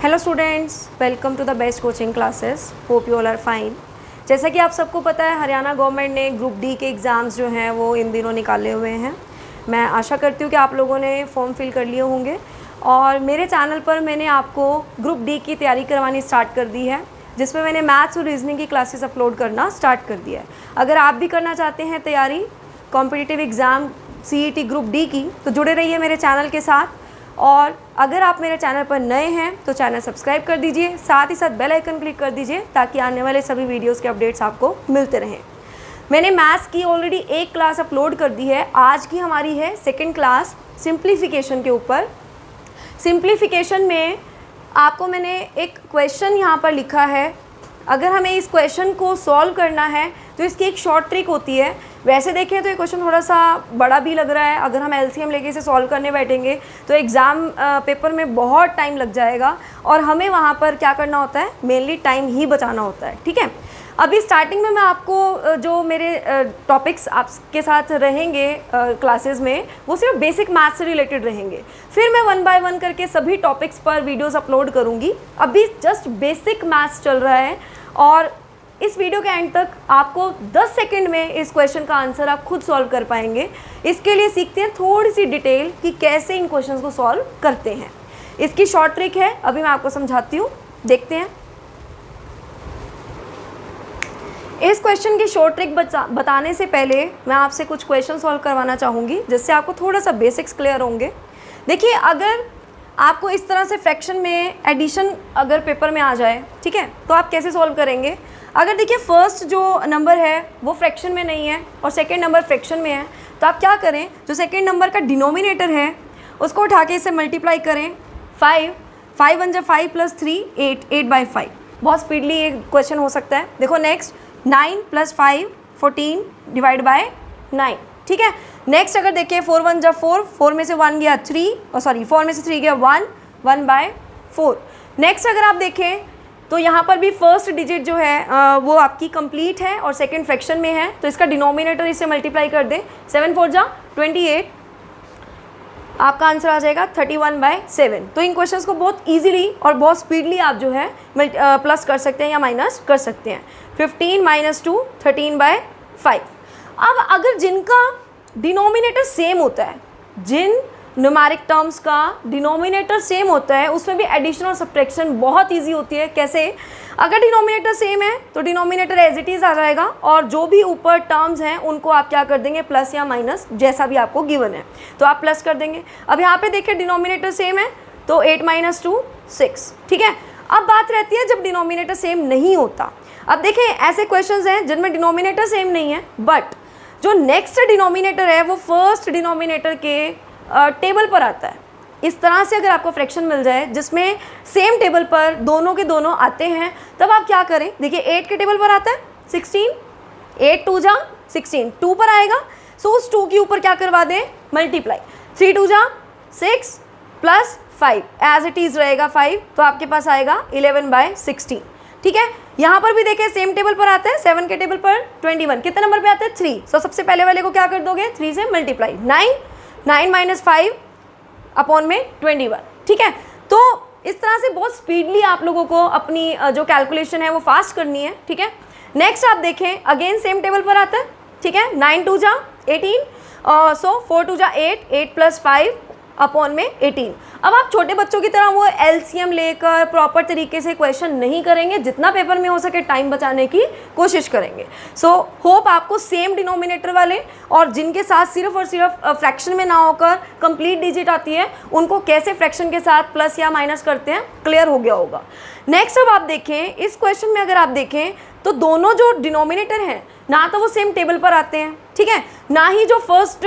Hello students, welcome to the best coaching classes. Hope you all are fine. जैसा कि आप सबको पता है, हरियाणा गवर्नमेंट ने ग्रुप डी के एग्ज़ाम्स जो हैं वो इन दिनों निकाले हुए हैं। मैं आशा करती हूँ कि आप लोगों ने फॉर्म फिल कर लिए होंगे और मेरे चैनल पर मैंने आपको ग्रुप डी की तैयारी करवानी स्टार्ट कर दी है, जिसमें मैंने मैथ्स और रीजनिंग की क्लासेस अपलोड करना स्टार्ट कर दिया है। अगर आप भी करना चाहते हैं तैयारी competitive exam CET group D की, तो जुड़े रहिए मेरे चैनल के साथ। और अगर आप मेरे चैनल पर नए हैं तो चैनल सब्सक्राइब कर दीजिए, साथ ही साथ बेल आइकन क्लिक कर दीजिए ताकि आने वाले सभी वीडियोस के अपडेट्स आपको मिलते रहें। मैंने मैथ्स की ऑलरेडी एक क्लास अपलोड कर दी है। आज की हमारी है सेकंड क्लास सिंप्लीफिकेशन के ऊपर। सिंप्लीफिकेशन में आपको मैंने एक क्वेश्चन यहाँ पर लिखा है। अगर हमें इस क्वेश्चन को सॉल्व करना है तो इसकी एक शॉर्ट ट्रिक होती है। वैसे देखें तो ये क्वेश्चन थोड़ा सा बड़ा भी लग रहा है। अगर हम LCM लेके इसे सॉल्व करने बैठेंगे तो एग्ज़ाम पेपर में बहुत टाइम लग जाएगा और हमें वहाँ पर क्या करना होता है, मेनली टाइम ही बचाना होता है। ठीक है, अभी स्टार्टिंग में मैं आपको जो मेरे टॉपिक्स आपके साथ रहेंगे क्लासेस में, वो सिर्फ बेसिक मैथ्स से रिलेटेड रहेंगे। फिर मैं 1 बाय 1 करके सभी टॉपिक्स पर वीडियोस अपलोड करूँगी। अभी जस्ट बेसिक मैथ्स चल रहा है और इस वीडियो के एंड तक आपको 10 सेकंड में इस क्वेश्चन का आंसर आप खुद सॉल्व कर पाएंगे। इसके लिए सीखते हैं थोड़ी सी डिटेल कि कैसे इन क्वेश्चंस को सॉल्व करते हैं। इसकी शॉर्ट ट्रिक है, अभी मैं आपको समझाती हूँ, देखते हैं। इस क्वेश्चन की शॉर्ट ट्रिक बताने से पहले मैं आपसे कुछ क्वेश्चन सॉल्व करवाना चाहूँगी, जिससे आपको थोड़ा सा बेसिक्स क्लियर होंगे। देखिए, अगर आपको इस तरह से फ्रैक्शन में एडिशन अगर पेपर में आ जाए, ठीक है, तो आप कैसे सॉल्व करेंगे। अगर देखिए फर्स्ट जो नंबर है वो फ्रैक्शन में नहीं है और सेकंड नंबर फ्रैक्शन में है, तो आप क्या करें, जो सेकंड नंबर का डिनोमिनेटर है उसको उठा के इसे मल्टीप्लाई करें। 5 1 जा 5 + 3 8/5। बहुत स्पीडली ये क्वेश्चन हो सकता है। देखो नेक्स्ट 9 + 5 14 /9। ठीक है, नेक्स्ट अगर देखिए 4 1 जा 4, 4 में से 1 गया 3, 4 में से 3 गया 1, 1/4। नेक्स्ट अगर आप देखें तो यहाँ पर भी फर्स्ट डिजिट जो है वो आपकी कंप्लीट है और सेकंड फ्रैक्शन में है, तो इसका डिनोमिनेटर इसे मल्टीप्लाई कर दें। 7 4 जा 28, आपका आंसर आ जाएगा 31/7। तो इन क्वेश्चंस को बहुत इजीली और बहुत स्पीडली आप जो है प्लस कर सकते हैं या माइनस कर सकते हैं। 15 - 2 13/5। अब अगर जिनका डिनोमिनेटर सेम होता है, जिन न्यूमेरिक टर्म्स का डिनोमिनेटर सेम होता है, उसमें भी एडिशन और सब्ट्रैक्शन बहुत इजी होती है। कैसे, अगर डिनोमिनेटर सेम है तो डिनोमिनेटर एज इट इज़ आ जाएगा और जो भी ऊपर टर्म्स हैं उनको आप क्या कर देंगे, प्लस या माइनस जैसा भी आपको गिवन है तो आप प्लस कर देंगे। अब यहाँ पे देखिए डिनोमिनेटर सेम है तो 8 - 2 6। ठीक है, अब बात रहती है जब डिनोमिनेटर सेम नहीं होता। अब देखें ऐसे क्वेश्चंस हैं जिनमें डिनोमिनेटर सेम नहीं है, बट जो नेक्स्ट डिनोमिनेटर है वो फर्स्ट डिनोमिनेटर के टेबल पर आता है। इस तरह से अगर आपको फ्रैक्शन मिल जाए जिसमें सेम टेबल पर दोनों के दोनों आते हैं, तब आप क्या करें। देखिए 8 के टेबल पर आता है 16, 8 2 जा 16, 2 पर आएगा, सो उस 2 के ऊपर क्या करवा दें, मल्टीप्लाई। 3 2 जा 6 + 5 एज इट इज़ रहेगा 5, तो आपके पास आएगा 11/16। ठीक है, यहाँ पर भी देखें सेम टेबल पर आता है, 7 के टेबल पर 21, कितने नंबर पे आता है 3, सो सबसे पहले वाले को क्या कर दोगे, 3 से मल्टीप्लाई। 9 - 5 अपॉन में 21। ठीक है, तो इस तरह से बहुत स्पीडली आप लोगों को अपनी जो कैलकुलेशन है वो फास्ट करनी है। ठीक है, नेक्स्ट आप देखें अगेन सेम टेबल पर आता है। ठीक है, 9 2 जा 18, सो 4 2 जा 8, 8 + 5 अपॉन में 18। अब आप छोटे बच्चों की तरह वो LCM लेकर प्रॉपर तरीके से क्वेश्चन नहीं करेंगे, जितना पेपर में हो सके टाइम बचाने की कोशिश करेंगे। सो होप आपको सेम डिनोमिनेटर वाले और जिनके साथ सिर्फ और सिर्फ फ्रैक्शन में ना होकर कंप्लीट डिजिट आती है, उनको कैसे फ्रैक्शन के साथ प्लस या माइनस करते हैं क्लियर हो गया होगा। नेक्स्ट अब आप देखें इस क्वेश्चन में, अगर आप देखें तो दोनों जो डिनोमिनेटर हैं ना तो वो सेम टेबल पर आते हैं, ठीक है, ना ही जो फर्स्ट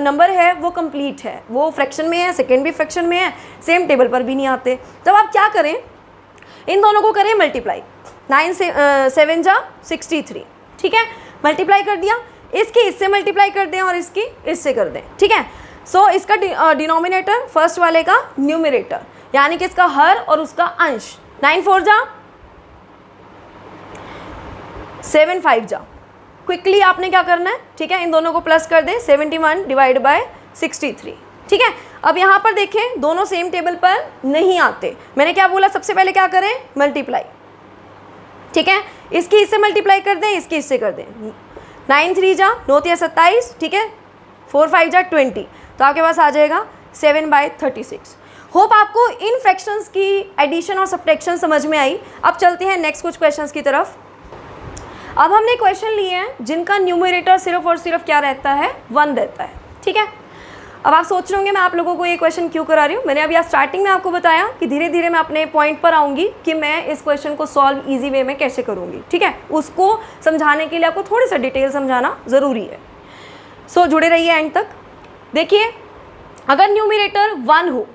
नंबर है वो कंप्लीट है, वो फ्रैक्शन में है, सेकंड भी फ्रैक्शन में है, सेम टेबल पर भी नहीं आते। तब आप क्या करें, इन दोनों को करें मल्टीप्लाई। 9 से 7 जा 63। ठीक है, मल्टीप्लाई कर दिया, इसकी इससे मल्टीप्लाई कर दें और इसकी इससे कर दें। ठीक है, सो इसका डिनोमिनेटर फर्स्ट वाले का न्यूमरेटर, यानी कि इसका हर और उसका अंश। 9 4 जा 7 5 जा, क्विकली आपने क्या करना है, ठीक है, इन दोनों को प्लस कर दें। 71/63। ठीक है, अब यहाँ पर देखें दोनों सेम टेबल पर नहीं आते, मैंने क्या बोला, सबसे पहले क्या करें, मल्टीप्लाई, ठीक है, इसकी इससे मल्टीप्लाई कर दें, इसकी इससे कर दें, 9 3 जा 9 3 27, ठीक है, 4 5 जा 20, तो आपके पास आ जाएगा 7/36। होप आपको इन फ्रैक्शंस की एडिशन और सब्ट्रैक्शन समझ में आई। अब चलते हैं नेक्स्ट कुछ क्वेश्चंस की तरफ। अब हमने क्वेश्चन लिए हैं जिनका न्यूमरेटर सिर्फ और सिर्फ क्या रहता है, 1 रहता है, ठीक है। अब आप सोच रहे होंगे मैं आप लोगों को ये क्वेश्चन क्यों करा रही हूँ। मैंने अभी स्टार्टिंग में आपको बताया कि धीरे धीरे मैं अपने पॉइंट पर आऊँगी कि मैं इस क्वेश्चन को सॉल्व ईजी वे में कैसे करूँगी, ठीक है। उसको समझाने के लिए आपको थोड़ी सा डिटेल समझाना ज़रूरी है। सो जुड़े रहिए एंड तक। देखिए अगर न्यूमरेटर 1 हो,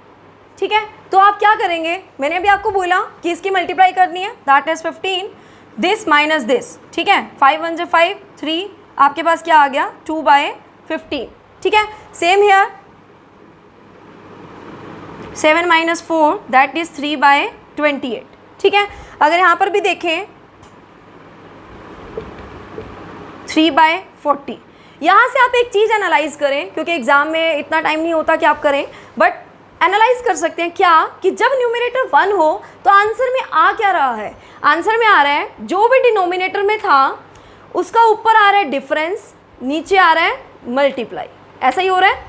ठीक है, तो आप क्या करेंगे, मैंने अभी आपको बोला कि इसकी मल्टीप्लाई करनी है, that is 15, this minus this, ठीक है, 5 1 5, 3, आपके पास क्या आ गया, 2/15, ठीक है। सेम हेयर 7 - 4 दैट इज 3/28, ठीक है। अगर यहाँ पर भी देखें 3/40, यहाँ से आप एक चीज़ एनालाइज करें, क्योंकि एग्जाम में इतना टाइम नहीं होता कि आप करें, बट एनालाइज कर सकते हैं क्या कि जब न्यूमरेटर 1 हो तो आंसर में आ क्या रहा है, आंसर में आ रहा है जो भी डिनोमिनेटर में था उसका ऊपर आ रहा है डिफरेंस, नीचे आ रहा है मल्टीप्लाई, ऐसा ही हो रहा है,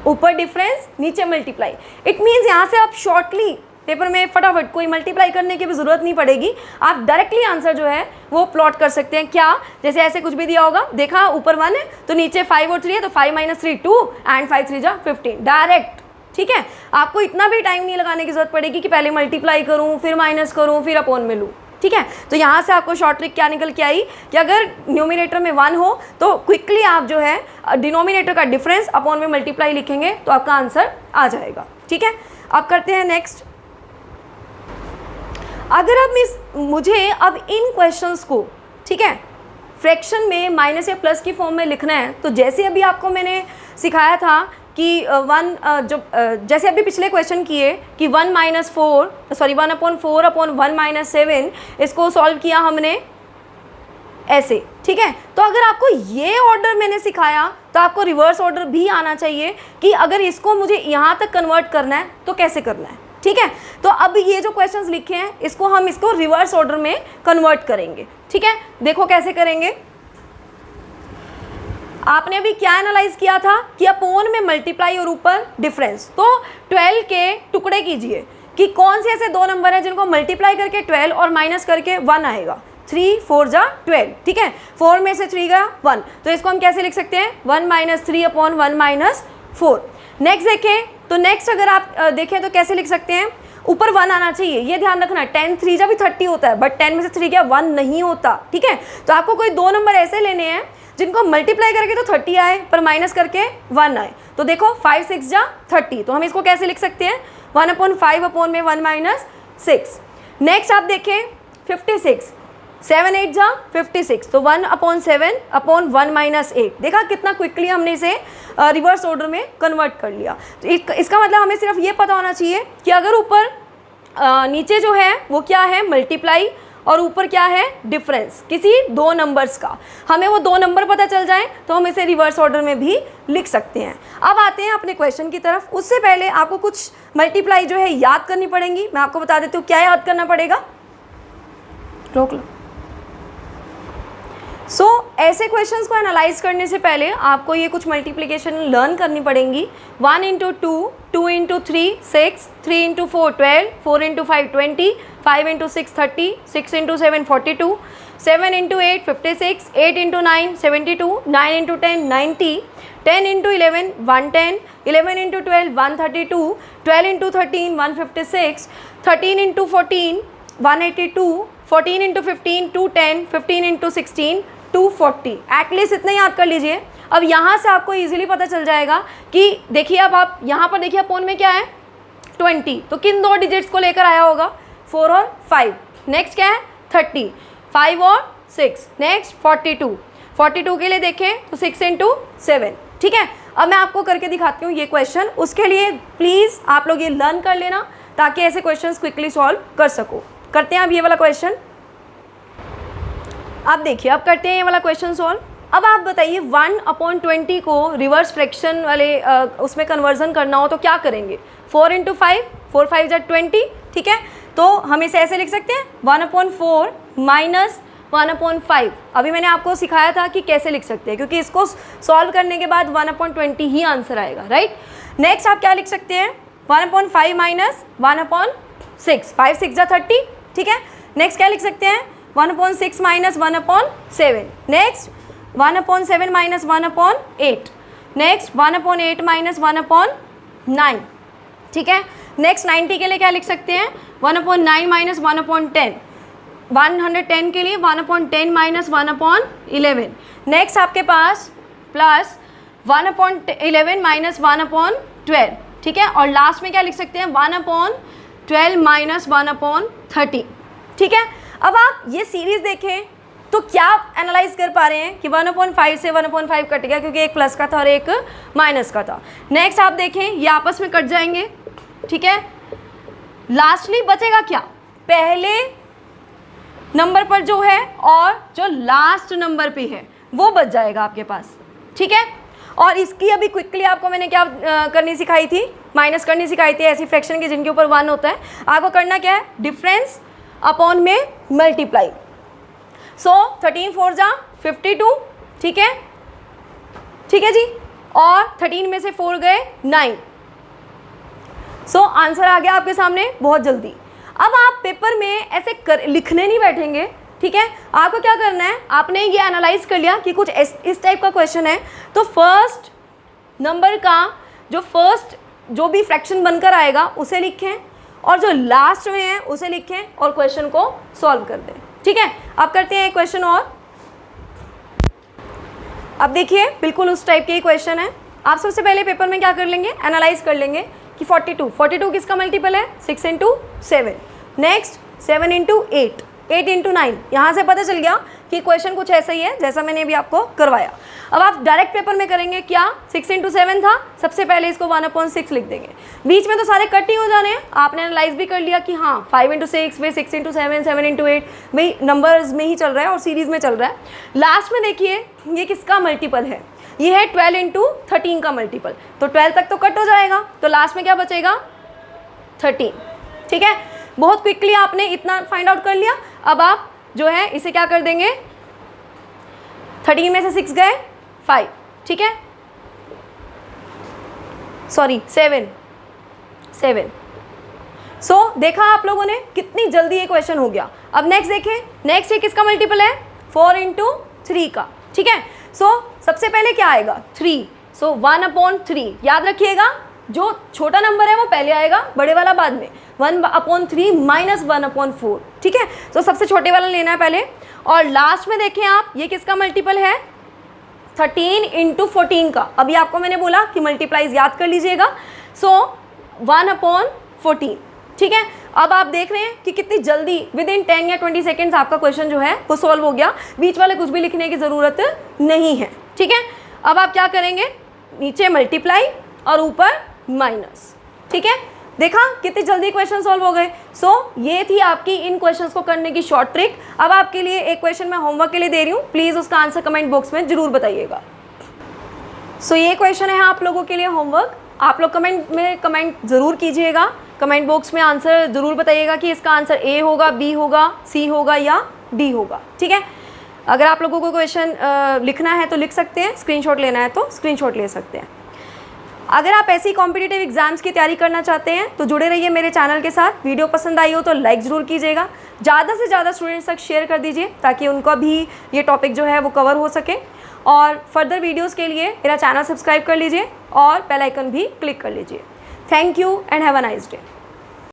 ऊपर डिफरेंस नीचे मल्टीप्लाई। इट मीन्स यहाँ से आप शॉर्टली पेपर में फटाफट कोई मल्टीप्लाई करने की भी ज़रूरत नहीं पड़ेगी, आप डायरेक्टली आंसर जो है वो प्लॉट कर सकते हैं। क्या, जैसे ऐसे कुछ भी दिया होगा, देखा ऊपर 1 है तो नीचे 5 और 3 है, तो 5 - 3 2 एंड 5 3 जा 15, डायरेक्ट, ठीक है। आपको इतना भी टाइम नहीं लगाने की जरूरत पड़ेगी कि पहले मल्टीप्लाई करूँ फिर माइनस करूँ फिर अपॉन में लूँ, ठीक है। तो यहाँ से आपको शॉर्ट ट्रिक क्या निकल के आई कि अगर न्यूमरेटर में 1 हो तो क्विकली आप जो है डिनोमिनेटर का डिफरेंस अपॉन में मल्टीप्लाई लिखेंगे तो आपका आंसर आ जाएगा, ठीक है। अब करते हैं नेक्स्ट। अगर अब मुझे अब इन क्वेश्चंस को, ठीक है, फ्रैक्शन में माइनस या प्लस की फॉर्म में लिखना है, तो जैसे अभी आपको मैंने सिखाया था कि जैसे अभी पिछले क्वेश्चन किए कि 1 - 4 सॉरी 1/4/1 - 7, इसको सॉल्व किया हमने ऐसे, ठीक है। तो अगर आपको ये ऑर्डर मैंने सिखाया तो आपको रिवर्स ऑर्डर भी आना चाहिए कि अगर इसको मुझे यहाँ तक कन्वर्ट करना है तो कैसे करना है, ठीक है। तो अब ये जो क्वेश्चंस लिखे हैं इसको हम इसको रिवर्स ऑर्डर में कन्वर्ट करेंगे, ठीक है। देखो कैसे करेंगे। आपने अभी क्या एनालाइज किया था कि अपोन में मल्टीप्लाई और ऊपर डिफरेंस, तो 12 के टुकड़े कीजिए कि कौन से ऐसे दो नंबर हैं जिनको मल्टीप्लाई करके 12 और माइनस करके 1 आएगा। 3 4 जा 12, ठीक है, 4 में से 3 गया 1, तो इसको हम कैसे लिख सकते हैं, 1 - 3/1 - 4। नेक्स्ट देखें तो नेक्स्ट अगर आप देखें तो कैसे लिख सकते हैं, ऊपर 1 आना चाहिए, ये ध्यान रखना। 10 3 जा भी 30 होता है, बट 10 में से 3 गया 1 नहीं होता, ठीक है। तो आपको कोई दो नंबर ऐसे लेने हैं जिनको मल्टीप्लाई करके तो 30 आए पर माइनस करके 1 आए। तो देखो 5 6 जा 30, तो हम इसको कैसे लिख सकते हैं, 1/5/1 - 6। नेक्स्ट आप देखें 56, 7 8 जा 56, तो 1/7/1 - 8। देखा कितना क्विकली हमने इसे रिवर्स ऑर्डर में कन्वर्ट कर लिया। तो इसका मतलब हमें सिर्फ ये पता होना चाहिए कि अगर ऊपर नीचे जो है वो क्या है, मल्टीप्लाई, और ऊपर क्या है, डिफरेंस किसी दो नंबर्स का, हमें वो दो नंबर पता चल जाए तो हम इसे रिवर्स ऑर्डर में भी लिख सकते हैं। अब आते हैं अपने क्वेश्चन की तरफ। उससे पहले आपको कुछ मल्टीप्लाई जो है याद करनी पड़ेंगी। मैं आपको बता देती हूँ क्या याद करना पड़ेगा, रोक लो। ऐसे क्वेश्चंस को एनालाइज करने से पहले आपको ये कुछ मल्टीप्लिकेशन लर्न करनी पड़ेंगी। 1 × 2, 2 × 3 6, 3 × 4 12, 4 × 5 20, 5 × 6 30, 6 × 7 42, 7 × 8 56, 8 × 9 72, 9 × 10 90, 10 × 11 110, 11 × 12 132, 12 × 13 156, 13 × 14 182, 14 × 15 210, 15 × 16 240। एटलीस्ट इतना याद कर लीजिए। अब यहाँ से आपको इजीली पता चल जाएगा कि देखिए, अब आप यहाँ पर देखिए अपोन में क्या है 20, तो किन दो डिजिट्स को लेकर आया होगा, 4 और 5। नेक्स्ट क्या है 30, 5 और 6। नेक्स्ट 42, 42 के लिए देखें तो 6 × 7, ठीक है। अब मैं आपको करके दिखाती हूँ ये क्वेश्चन, उसके लिए प्लीज़ आप लोग ये लर्न कर लेना ताकि ऐसे क्वेश्चंस क्विकली सॉल्व कर सको। करते हैं अब ये वाला क्वेश्चन। अब देखिए, अब करते हैं ये वाला क्वेश्चन सॉल्व। अब आप बताइए 1/20 को रिवर्स फ्रैक्शन वाले उसमें कन्वर्जन करना हो तो क्या करेंगे? 4 × 5, 4 5 = 20, ठीक है। तो हम इसे ऐसे लिख सकते हैं 1/4 माइनस 1/5। अभी मैंने आपको सिखाया था कि कैसे लिख सकते हैं, क्योंकि इसको सॉल्व करने के बाद 1/20 ही आंसर आएगा, राइट। नेक्स्ट आप क्या लिख सकते हैं? 1/5 माइनस 1/6, 5 6 = 30, ठीक है। नेक्स्ट क्या लिख सकते हैं? 1/6 minus 1/7। Next 1/7 minus 1/8। Next 1/8 minus 1/9, ठीक है। नेक्स्ट 90 के लिए क्या लिख सकते हैं? 1/9 माइनस 1/10। 110 के लिए 1/10 माइनस 1/11। नेक्स्ट आपके पास प्लस 1/11 माइनस 1/12, ठीक है। और लास्ट में क्या लिख सकते हैं? 1/12 माइनस 1/30, ठीक है। अब आप ये सीरीज़ देखें तो क्या एनालाइज कर पा रहे हैं कि 1/5 से 1/5 कट गया, क्योंकि एक प्लस का था और एक माइनस का था। नेक्स्ट आप देखें ये आपस में कट जाएंगे, ठीक है। लास्टली बचेगा क्या? पहले नंबर पर जो है और जो लास्ट नंबर पे है वो बच जाएगा आपके पास, ठीक है। और इसकी अभी क्विकली आपको मैंने क्या करनी सिखाई थी? माइनस करनी सिखाई थी ऐसी फ्रैक्शन की जिनके ऊपर 1 होता है। आपको करना क्या है? डिफरेंस अपॉन में मल्टीप्लाई। सो 13 4 = 52, ठीक है, ठीक है जी। और 13 में से 4 गए 9। सो आंसर आ गया आपके सामने बहुत जल्दी। अब आप पेपर में ऐसे लिखने नहीं बैठेंगे, ठीक है। आपको क्या करना है? आपने ये एनालाइज कर लिया कि कुछ इस टाइप का क्वेश्चन है, तो फर्स्ट नंबर का जो भी फ्रैक्शन बनकर आएगा उसे लिखें, और जो लास्ट में है उसे लिखें और क्वेश्चन को सॉल्व कर दें, ठीक है। अब करते हैं एक क्वेश्चन और। अब देखिए बिल्कुल उस टाइप के ही क्वेश्चन है। आप सबसे पहले पेपर में क्या कर लेंगे? एनालाइज कर लेंगे कि 42 किसका मल्टीपल है? 6 × 7। नेक्स्ट 7 × 8, 8 × 9। यहाँ से पता चल गया कि क्वेश्चन कुछ ऐसा ही है जैसा मैंने अभी आपको करवाया। अब आप डायरेक्ट पेपर में करेंगे क्या? 6 × 7 था, सबसे पहले इसको 1/6 लिख देंगे। बीच में तो सारे कट ही हो जाने हैं। आपने एनालाइज भी कर लिया कि हाँ 5 × 6 में 6 × 7, 7 × 8 भाई नंबर्स में ही चल रहा है और सीरीज़ में चल रहा है। लास्ट में देखिए ये किसका मल्टीपल है? ये है 12 × 13 का मल्टीपल। तो 12 तक तो कट हो जाएगा, तो लास्ट में क्या बचेगा? 13, ठीक है। बहुत क्विकली आपने इतना फाइंड आउट कर लिया। अब आप जो है इसे क्या कर देंगे? 13 में से 6 गए 5, ठीक है, सॉरी 7। सो देखा आप लोगों ने कितनी जल्दी ये क्वेश्चन हो गया। अब नेक्स्ट देखें, नेक्स्ट ये किसका मल्टीपल है? 4 × 3 का, ठीक है। सो सबसे पहले क्या आएगा? 3। सो 1/3 याद रखिएगा, जो छोटा नंबर है वो पहले आएगा, बड़े वाला बाद में। 1/3 माइनस 1/4, ठीक है। तो सबसे छोटे वाला लेना है पहले। और लास्ट में देखें आप ये किसका मल्टीपल है? 13 × 14 का। अभी आपको मैंने बोला कि मल्टीप्लाइज याद कर लीजिएगा। सो 1/14, ठीक है। अब आप देख रहे हैं कि कितनी जल्दी विदिन 10 या 20 सेकेंड्स आपका क्वेश्चन जो है वो सॉल्व हो गया। बीच वाले कुछ भी लिखने की ज़रूरत नहीं है, ठीक है। अब आप क्या करेंगे? नीचे मल्टीप्लाई और ऊपर माइनस, ठीक है। देखा कितनी जल्दी क्वेश्चन सॉल्व हो गए। सो ये थी आपकी इन क्वेश्चंस को करने की शॉर्ट ट्रिक। अब आपके लिए एक क्वेश्चन मैं होमवर्क के लिए दे रही हूँ, प्लीज़ उसका आंसर कमेंट बॉक्स में ज़रूर बताइएगा। सो ये क्वेश्चन है आप लोगों के लिए होमवर्क। आप लोग कमेंट में कमेंट ज़रूर कीजिएगा, कमेंट बॉक्स में आंसर ज़रूर बताइएगा कि इसका आंसर ए होगा, बी होगा, सी होगा या डी होगा, ठीक है। अगर आप लोगों को क्वेश्चन लिखना है तो लिख सकते हैं, स्क्रीनशॉट लेना है तो स्क्रीनशॉट ले सकते हैं। अगर आप ऐसी कॉम्पिटिटिव एग्जाम्स की तैयारी करना चाहते हैं तो जुड़े रहिए मेरे चैनल के साथ। वीडियो पसंद आई हो तो लाइक ज़रूर कीजिएगा, ज़्यादा से ज़्यादा स्टूडेंट्स तक शेयर कर दीजिए ताकि उनका भी ये टॉपिक जो है वो कवर हो सके। और फर्दर वीडियोस के लिए मेरा चैनल सब्सक्राइब कर लीजिए और बेल आइकन भी क्लिक कर लीजिए। Thank you and have a nice day.